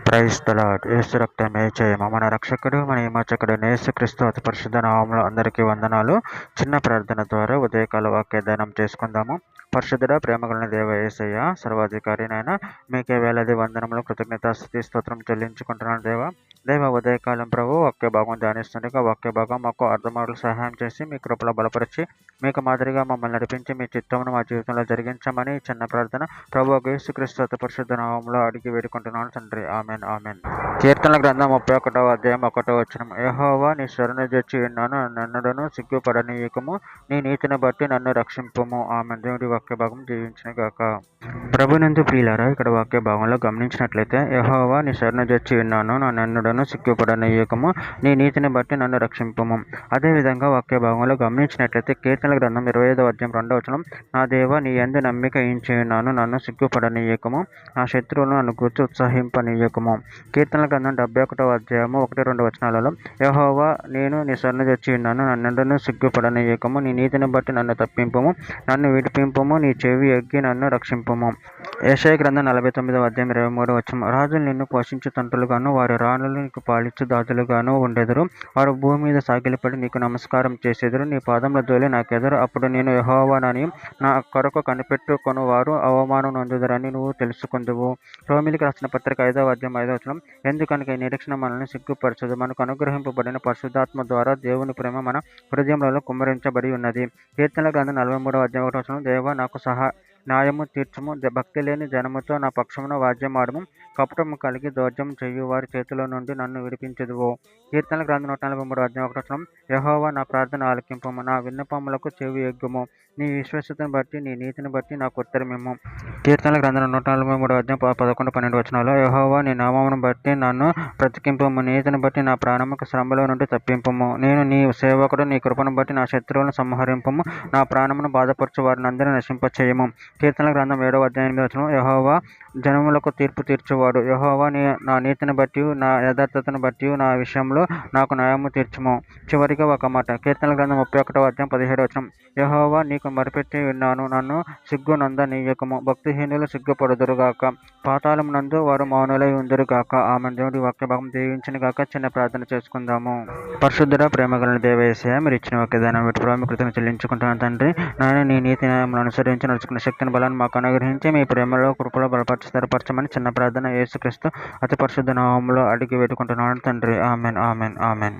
Praise the lord. యేసు రక్తమే జయము. మన రక్షకుడు మన విమోచకుడైన యేసుక్రీస్తు అతి పరిశుద్ధ నామములో అందరికీ వందనాలు. చిన్న ప్రార్థన ద్వారా ఉదయకాల వాక్యదానం చేసుకుందాము. పరిశుద్ధుడ ప్రేమగలన దేవ యేసయ్య సర్వాధికారినైనా మీకే వేలాది వందనములు కృతజ్ఞతాస్తుతి స్తోత్రం చెల్లించుకుంటున్నాను దేవ ఉదయకాలం ప్రభు వాక్య భాగం ధ్యానిస్తుండగా వాక్య భాగం మాకు అర్థమాటలు సహాయం చేసి మీ కృపలో బలపరిచి మీకు మాదిరిగా మమ్మల్ని నడిపించి మీ చిత్తమును మా జీవితంలో జరిగించమని చిన్న ప్రార్థన ప్రభు యేసుక్రీస్తు అతి పరిశుద్ధ నామములో అడిగి వేడుకుంటున్నాను తండ్రి. Amen amen. కీర్తనల గ్రంథం 31వ అధ్యాయం 1వ వచనం. యెహోవా నీ శరణు జొచ్చి ఉన్నాను, నన్నుడను సిగ్గుపడనీయకము, నీ నీతిని బట్టి నన్ను రక్షింపుము. ఆమెన్. దేవుడి వాక్య భాగం జీవించిన గాక. ప్రభునందు ప్రియులారా, ఇక్కడ వాక్య భాగంలో గమనించినట్లయితే యెహోవా నీ శరణు జొచ్చి ఉన్నాను, నన్నుడను సిగ్గుపడనీయకము, నీ నీతిని బట్టి నన్ను రక్షింపుము. అదేవిధంగా వాక్య భాగంలో గమనించినట్లయితే కీర్తనల గ్రంథం 25వ అధ్యాయం 2వ వచనం. నా దేవా నీ యందు నమ్మిక ఉంచి ఉన్నాను, నన్ను సిగ్గుపడనీయకము, నా శత్రువులను నన్ను గూర్చి ఉత్సాహింపనీయకము. కీర్తనల గ్రంథం 71వ అధ్యాయము 1-2 వచనాలలో యెహోవా నేను నీ శరణు జొచ్చి ఉన్నాను, నన్నుడను సిగ్గుపడనీయకము, నీ నీతిని బట్టి నన్ను తప్పింపుము, నన్ను విడిపింపుము, నీ చెవి ఎగ్గి నన్ను రక్షింపుము. యెషయా గ్రంథం 49వ అధ్యాయం 23వ వచనం. రాజులు నిన్ను పోషించు తండ్రులుగాను వారి రాణులు నీకు పాలించు దాదులుగాను ఉండెదరు. వారు భూమి మీద సాగిలపడి నీకు నమస్కారం చేసేదరు, నీ పాదముల ధూళి నాకెదరు. అప్పుడు నేను యెహోవానని నా కొరకు కనిపెట్టుకొని వారు అవమానం నొందుదరని నువ్వు తెలుసుకుందువు. రోమిలికి రాసిన పత్రిక 5వ అధ్యాయం 5వ వచనం. ఎందుకనగా ఈ నిరీక్షణ మనల్ని సిగ్గుపరచదు, మనకు అనుగ్రహింపబడిన పరిశుద్ధాత్మ ద్వారా దేవుని ప్రేమ మన హృదయంలో కుమ్మరించబడి ఉన్నది. కీర్తనల గ్రంథం 43వ అధ్యాయం 1వ వచనం. దేవా నాకు న్యాయము తీర్చుము, భక్తి లేని జనముతో నా పక్షమున వాద్యమాడుము, కపటము కలిగి దౌర్జం చేయు వారి చేతిలో నుండి నన్ను విడిపించదువు. కీర్తనల గ్రంథం 143వ అధ్యాయం 1వ వచనం. యెహోవా నా ప్రార్థన ఆలకింపుము, నా విన్నపములకు చెవి ఎగ్గుము, నీ విశ్వాసతను బట్టి నీ నీతిని బట్టి నాకు ఉత్తరమిమ్ము. కీర్తనల గ్రంథం 143వ అధ్యాయం 11-12 వచనాలు. యెహోవా నీ నామమును బట్టి నన్ను బ్రతికింపుము, నీతిని బట్టి నా ప్రాణముకు శ్రమలో నుండి తప్పింపుము. నేను నీ సేవకుడు, నీ కృపను బట్టి నా శత్రువులను సంహరింపుము, నా ప్రాణమును బాధపరచు వారిని అందరినీ నశింపచేయము. కీర్తనల గ్రంథం 7వ అధ్యాయం 8వ వచనం. యెహోవా జనములకు తీర్పు తీర్చువాడు, యెహోవా నా నీతిని బట్టి నా యథార్థతను బట్టి నా విషయంలో నాకు న్యాయము తీర్చుము. చివరిగా ఒక మాట. కీర్తనల గ్రంథం 31వ అధ్యాయం 17వ వచనం. యెహోవా నీకు మొరపెట్టి ఉన్నాను, నన్ను సిగ్గునందనీయకము, భక్తిహీనులు సిగ్గుపడుదురుగాక, పాతాళమునందు వారు మౌనులై ఉందురుగాక. ఆమె. దేవుడి వాక్య భాగం దీవించిన గాక. చిన్న ప్రార్థన చేసుకుందాము. పరిశుద్ధుడ ప్రేమగలన దేవ యేసయ్య, మీరు ఇచ్చిన వాక్యదానం వీటి ప్రభావం కృతజ్ఞతలు చెల్లించుకుంటున్నాను తండ్రి. నాయన నీ నీతి న్యాయములను అనుసరించి నడుచుకున్న శక్తిని బలాన్ని మాకు అనుగ్రహించి మీ ప్రేమలో కృపలో బలపరిచి స్థిరపరచమని చిన్న ప్రార్థన యేసుక్రీస్తు అతి పరిశుద్ధ నామములో అడిగి వేడుకుంటున్నాను తండ్రి. Amen amen amen.